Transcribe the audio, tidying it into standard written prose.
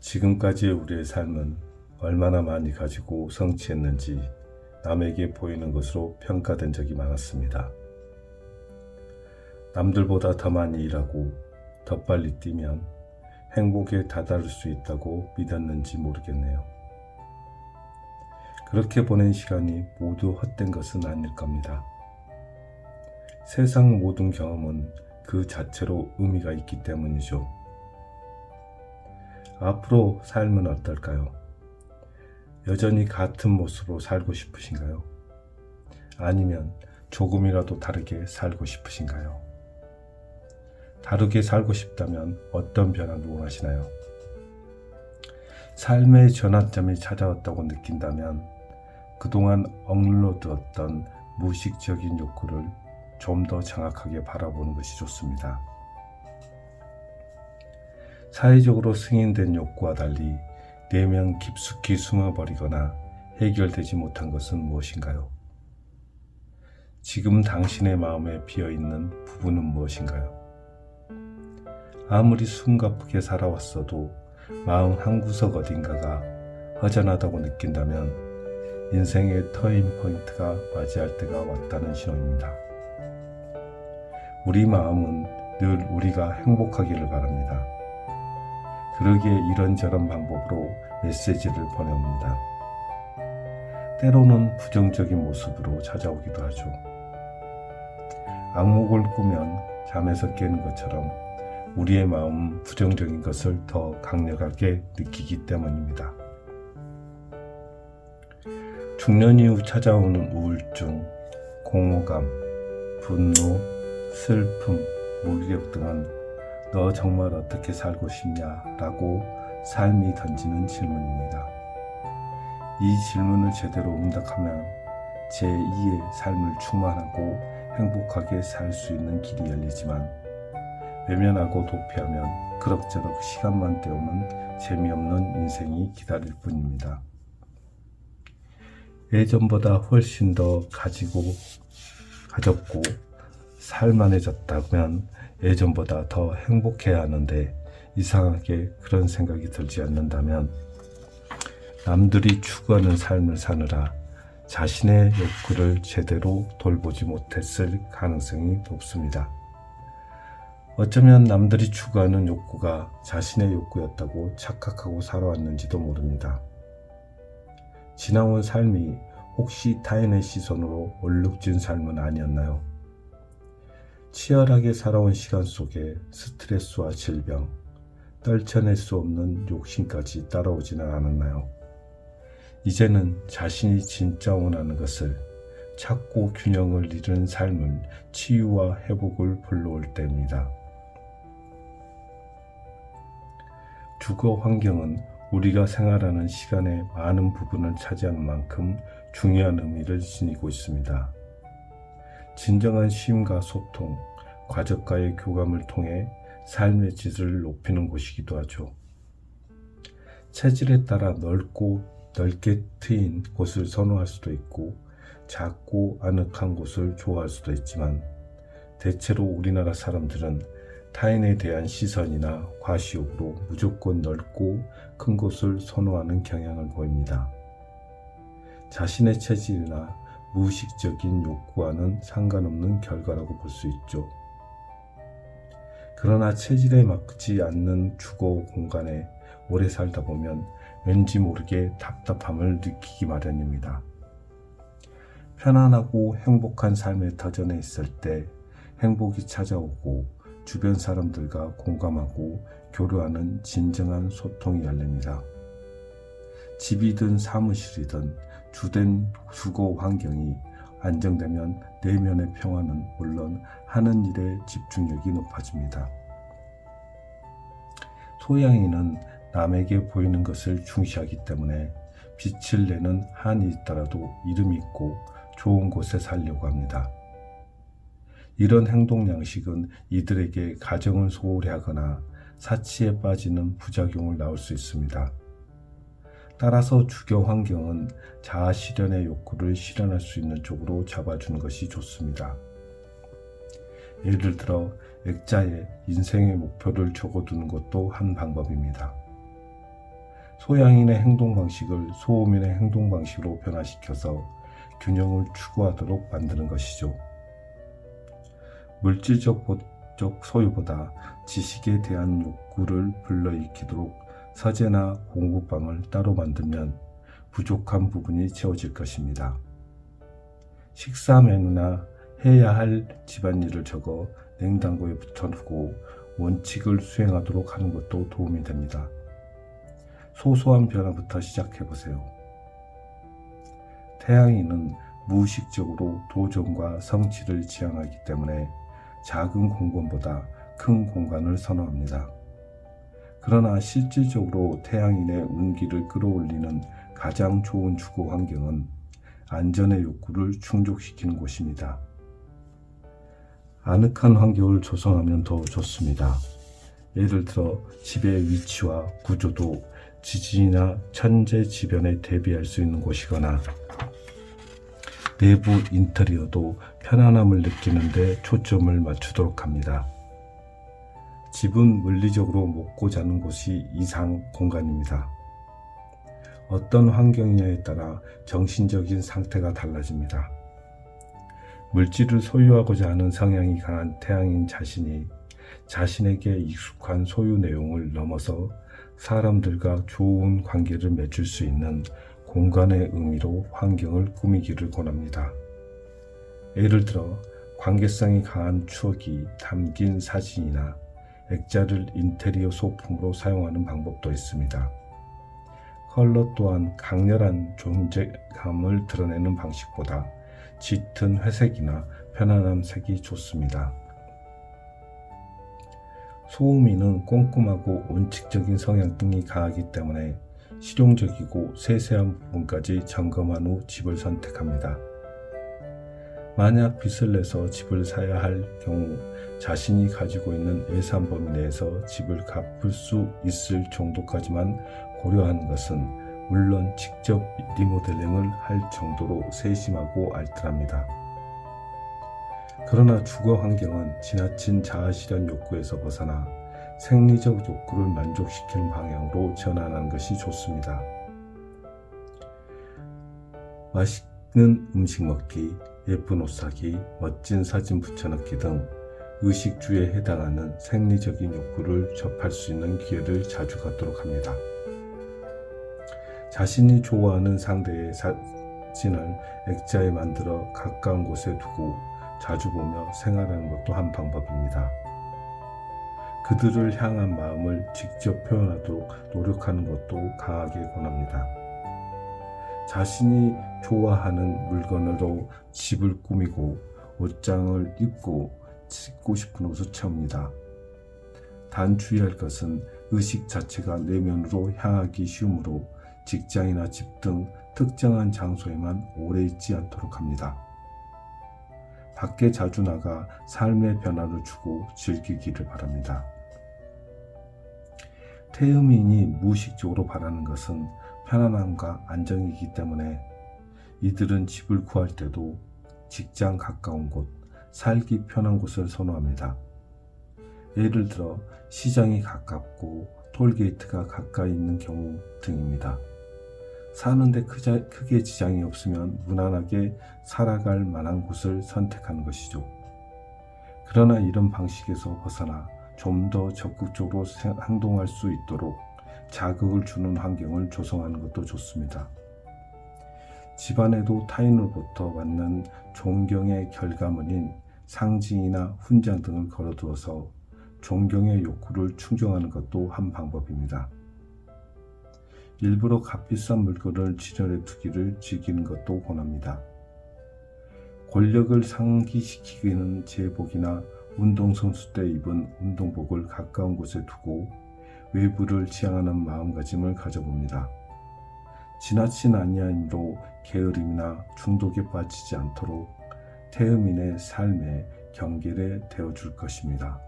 지금까지의 우리의 삶은 얼마나 많이 가지고 성취했는지 남에게 보이는 것으로 평가된 적이 많았습니다. 남들보다 더 많이 일하고 더 빨리 뛰면 행복에 다다를 수 있다고 믿었는지 모르겠네요. 그렇게 보낸 시간이 모두 헛된 것은 아닐 겁니다. 세상 모든 경험은 그 자체로 의미가 있기 때문이죠. 앞으로 삶은 어떨까요? 여전히 같은 모습으로 살고 싶으신가요? 아니면 조금이라도 다르게 살고 싶으신가요? 다르게 살고 싶다면 어떤 변화를 원하시나요? 삶의 전환점이 찾아왔다고 느낀다면 그동안 억눌러 두었던 무의식적인 욕구를 좀 더 정확하게 바라보는 것이 좋습니다. 사회적으로 승인된 욕구와 달리 내면 깊숙이 숨어버리거나 해결되지 못한 것은 무엇인가요? 지금 당신의 마음에 비어있는 부분은 무엇인가요? 아무리 숨가쁘게 살아왔어도 마음 한구석 어딘가가 허전하다고 느낀다면 인생의 터닝 포인트가 맞이할 때가 왔다는 신호입니다. 우리 마음은 늘 우리가 행복하기를 바랍니다. 그러기에 이런저런 방법으로 메시지를 보내옵니다. 때로는 부정적인 모습으로 찾아오기도 하죠. 악몽을 꾸면 잠에서 깨는 것처럼 우리의 마음은 부정적인 것을 더 강력하게 느끼기 때문입니다. 중년 이후 찾아오는 우울증, 공허감, 분노, 슬픔, 무기력 등은 너 정말 어떻게 살고 싶냐? 라고 삶이 던지는 질문입니다. 이 질문을 제대로 응답하면 제2의 삶을 충만하고 행복하게 살 수 있는 길이 열리지만 외면하고 도피하면 그럭저럭 시간만 때우는 재미없는 인생이 기다릴 뿐입니다. 예전보다 훨씬 더 가졌고 살만해졌다면 예전보다 더 행복해야 하는데 이상하게 그런 생각이 들지 않는다면 남들이 추구하는 삶을 사느라 자신의 욕구를 제대로 돌보지 못했을 가능성이 높습니다. 어쩌면 남들이 추구하는 욕구가 자신의 욕구였다고 착각하고 살아왔는지도 모릅니다. 지나온 삶이 혹시 타인의 시선으로 얼룩진 삶은 아니었나요? 치열하게 살아온 시간 속에 스트레스와 질병, 떨쳐낼 수 없는 욕심까지 따라오지는 않았나요? 이제는 자신이 진짜 원하는 것을 찾고 균형을 잃은 삶을 치유와 회복을 불러올 때입니다. 주거 환경은 우리가 생활하는 시간의 많은 부분을 차지하는 만큼 중요한 의미를 지니고 있습니다. 진정한 쉼과 소통, 가족과의 교감을 통해 삶의 질을 높이는 곳이기도 하죠. 체질에 따라 넓게 트인 곳을 선호할 수도 있고 작고 아늑한 곳을 좋아할 수도 있지만 대체로 우리나라 사람들은 타인에 대한 시선이나 과시욕으로 무조건 넓고 큰 곳을 선호하는 경향을 보입니다. 자신의 체질이나 무의식적인 욕구와는 상관없는 결과라고 볼 수 있죠. 그러나 체질에 맞지 않는 주거 공간에 오래 살다 보면 왠지 모르게 답답함을 느끼기 마련입니다. 편안하고 행복한 삶의 터전에 있을 때 행복이 찾아오고 주변 사람들과 공감하고 교류하는 진정한 소통이 열립니다. 집이든 사무실이든 주된 주거 환경이 안정되면 내면의 평화는 물론 하는 일에 집중력이 높아집니다. 소양이는 남에게 보이는 것을 중시하기 때문에 빛을 내는 한이 있더라도 이름이 있고 좋은 곳에 살려고 합니다. 이런 행동 양식은 이들에게 가정을 소홀히 하거나 사치에 빠지는 부작용을 낳을 수 있습니다. 따라서 주거 환경은 자아 실현의 욕구를 실현할 수 있는 쪽으로 잡아주는 것이 좋습니다. 예를 들어 액자에 인생의 목표를 적어두는 것도 한 방법입니다. 소양인의 행동 방식을 소음인의 행동 방식으로 변화시켜서 균형을 추구하도록 만드는 것이죠. 물질적 소유보다 지식에 대한 욕구를 불러일으키도록 서재나 공부방을 따로 만들면 부족한 부분이 채워질 것입니다. 식사 메뉴나 해야 할 집안일을 적어 냉장고에 붙여두고 원칙을 수행하도록 하는 것도 도움이 됩니다. 소소한 변화부터 시작해보세요. 태양인은 무의식적으로 도전과 성취를 지향하기 때문에 작은 공간보다 큰 공간을 선호합니다. 그러나 실질적으로 태양인의 운기를 끌어올리는 가장 좋은 주거 환경은 안전의 욕구를 충족시키는 곳입니다. 아늑한 환경을 조성하면 더 좋습니다. 예를 들어 집의 위치와 구조도 지진이나 천재지변에 대비할 수 있는 곳이거나 내부 인테리어도 편안함을 느끼는 데 초점을 맞추도록 합니다. 집은 물리적으로 먹고 자는 곳이 이상 공간입니다. 어떤 환경이냐에 따라 정신적인 상태가 달라집니다. 물질을 소유하고자 하는 성향이 강한 태양인 자신이 자신에게 익숙한 소유 내용을 넘어서 사람들과 좋은 관계를 맺을 수 있는 공간의 의미로 환경을 꾸미기를 권합니다. 예를 들어 관계성이 강한 추억이 담긴 사진이나 액자를 인테리어 소품으로 사용하는 방법도 있습니다. 컬러 또한 강렬한 존재감을 드러내는 방식보다 짙은 회색이나 편안한 색이 좋습니다. 소음인은 꼼꼼하고 원칙적인 성향이 강하기 때문에 실용적이고 세세한 부분까지 점검한 후 집을 선택합니다. 만약 빚을 내서 집을 사야 할 경우 자신이 가지고 있는 예산 범위 내에서 집을 갚을 수 있을 정도까지만 고려하는 것은 물론 직접 리모델링을 할 정도로 세심하고 알뜰합니다. 그러나 주거 환경은 지나친 자아실현 욕구에서 벗어나 생리적 욕구를 만족시키는 방향으로 전환하는 것이 좋습니다. 맛있는 음식 먹기, 예쁜 옷 사기, 멋진 사진 붙여넣기 등 의식주에 해당하는 생리적인 욕구를 접할 수 있는 기회를 자주 갖도록 합니다. 자신이 좋아하는 상대의 사진을 액자에 만들어 가까운 곳에 두고 자주 보며 생활하는 것도 한 방법입니다. 그들을 향한 마음을 직접 표현하도록 노력하는 것도 강하게 권합니다. 자신이 좋아하는 물건으로 집을 꾸미고 옷장을 입고 신고 싶은 옷을 채웁니다. 단 주의할 것은 의식 자체가 내면으로 향하기 쉬우므로 직장이나 집 등 특정한 장소에만 오래 있지 않도록 합니다. 밖에 자주 나가 삶의 변화를 주고 즐기기를 바랍니다. 태음인이 무의식적으로 바라는 것은 편안함과 안정이기 때문에 이들은 집을 구할 때도 직장 가까운 곳, 살기 편한 곳을 선호합니다. 예를 들어 시장이 가깝고 톨게이트가 가까이 있는 경우 등입니다. 사는데 크게 지장이 없으면 무난하게 살아갈 만한 곳을 선택하는 것이죠. 그러나 이런 방식에서 벗어나 좀 더 적극적으로 행동할 수 있도록 자극을 주는 환경을 조성하는 것도 좋습니다. 집안에도 타인으로부터 받는 존경의 결과물인 상징이나 훈장 등을 걸어두어서 존경의 욕구를 충족하는 것도 한 방법입니다. 일부러 값비싼 물건을 진열해 두기를 즐기는 것도 권합니다. 권력을 상기시키는 제복이나 운동선수 때 입은 운동복을 가까운 곳에 두고 외부를 지향하는 마음가짐을 가져봅니다. 지나친 안야임으로 게으름이나 중독에 빠지지 않도록 태음인의 삶의 경계를 되어줄 것입니다.